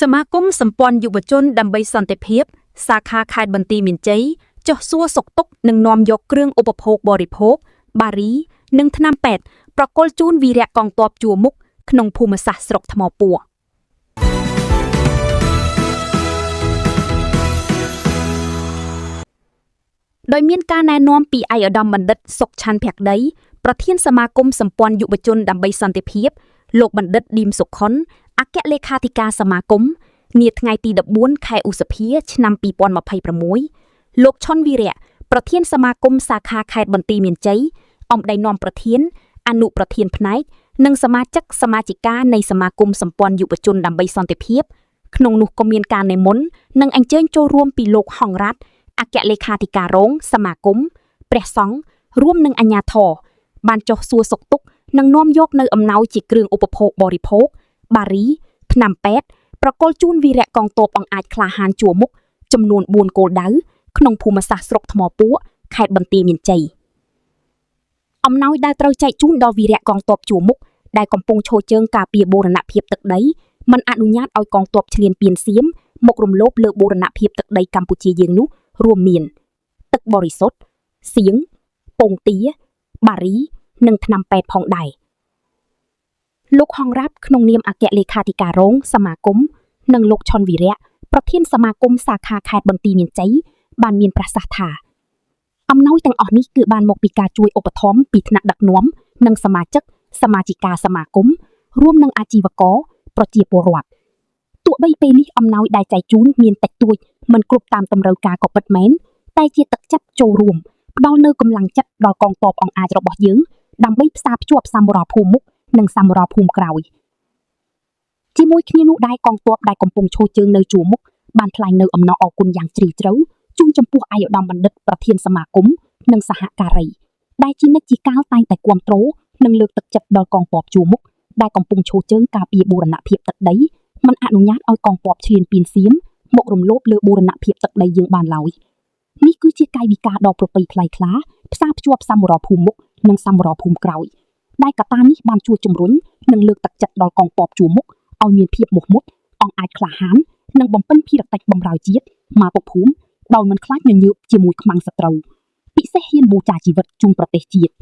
សមាគមសម្ព័ន្ធយុវជនដើម្បីសន្តិភាពសាខាខេត្តបន្ទាយមានជ័យចុះសួរសុខទុក្ខនិងនាំយកគ្រឿងឧបភោគបរិភោគបារីនិងថ្នាំពេទ្យប្រគល់ជូនវីរៈកងទ័ពជួរមុខក្នុងភូមិសាស្ត្រស្រុកថ្មពួរដោយមានការណែនាំពីឯកឧត្តមបណ្ឌិតសុកឆាន់ភក្តីប្រធានសមាគមសម្ព័ន្ធយុវជនដើម្បីសន្តិភាពលោកបណ្ឌិតឌីមសុខុនអគ្គលេខាធិការសមាគមនាថ្ងៃទី14ខែឧសភាឆ្នាំ2026លោកឈុនវីរៈប្រធានសមាគមសាខាខេត្តបន្ទាយមានជ័យអំដីនាំប្រធានអនុប្រធានផ្នែកនិងសមាជិកសមាជិកានៃសមាគមសម្ព័ន្ធយុវជនដើម្បីសន្តិភាពក្នុងនោះក៏មានការនិមន្តនិងអញ្ជើញចូលរួមពីលោកហងរ៉ាត់អគ្គលេខាធិការរងសមាគមព្រះសង្ឃរួមនឹងអាជ្ញាធរបានចុះសួរសុខទុក្ខនិងនាំយកនៅអំណោយជាគ្រឿងឧបភោគបរិភោគបារីថ្នាំពេទ្យប្រគល់ជូនវីរៈកងទ័ពអង្អាចក្លាហានជួរមុខចំនួន4គោលដៅក្នុងភូមិសាស្ត្រស្រុកថ្មពួរខេត្តបន្ទាយមានជ័យអំណោយដែលត្រូវចែកជូនដល់វីរៈកងទ័ពជួរមុខដែលកំពុងឈរជើងការពារបូរណភាពទឹកដីមិនអនុញ្ញាតឲ្យកងទ័ពឈ្លានពានសៀមមករំលោភលើបូរណភាពទឹកដីកម្ពុជាយើងនោះរួមមានទឹកបរិសុទ្ធសៀងពងទាបារីនិងថ្នាំពេទ្យផងដែរលោកហងរ៉ាប់ក្នុងនាមអគ្គលេខាធិការរងសមាគមនិងលោកឈុនវីរៈប្រធានសមាគមសាខាខេត្តបន្ទាយមានជ័យបានមានប្រសាសន៍ថាអំណោយទាំងអស់នេះគឺបានមកពីការជួយឧបត្ថម្ភពីថ្នាក់ដឹកនាំនិងសមាជិកសមាជិកាសមាគមរួមនឹងអាជីវករប្រជាពលរដ្ឋទោះបីពេលនេះអំណោយដែលចែកជូនមានតិចតួចមិនគ្រប់តាមតម្រូវការក៏ពិតមែនតែជាទឹកចិត្តចូលរួមផ្ដល់នូវកម្លាំងចិត្តដល់កងទ័ពអង្អាចរបស់យើងដើម្បីផ្សារភ្ជាប់សម្រាប់ភូមិមុខនិងសម្រាប់ភូមិក្រោយជាមួយគ្នានោះដែរកងទ័ពដែលកំពុងឈរជើងនៅជួរមុខបានថ្លែងនៅអំណរអគុណយ៉ាងជ្រាលជ្រៅជូនចំពោះឯកឧត្តមបណ្ឌិតប្រធានសមាគមនិងសហការីដែលជានិច្ចជាកាលតែងតែគាំទ្រនិងលើកទឹកចិត្តដល់កងទ័ពជួរមុខដែលកំពុងឈរជើងការពារបូរណភាពទឹកដីមិនអនុញ្ញាតឲ្យកងទ័ពឈ្លានពានសៀមមករំលោភលើបូរណភាពទឹកដីយើងបានឡើយនេះគឺជាកាយវិការដ៏ប្រពៃថ្លៃថ្លាផ្សារភ្ជាប់សម្រាប់ភូមិមុខនិងសម្រាប់ភូមិក្រោយដែលកត្តានេះបានជួយជំរុញនិងលើកទឹកចិត្តដល់កងទ័ពជួរមុខឲ្យមានភាពមោះមុតអង្អាចក្លាហាននិងបំពេញភារកិច្ចបម្រើជាតិមាតុភូមិដោយមិនខ្លាចញញើបជាមួយខ្មាំងសត្រូវពិសេសហ៊ានបូចាជីវិតជូនប្រទេសជាតិ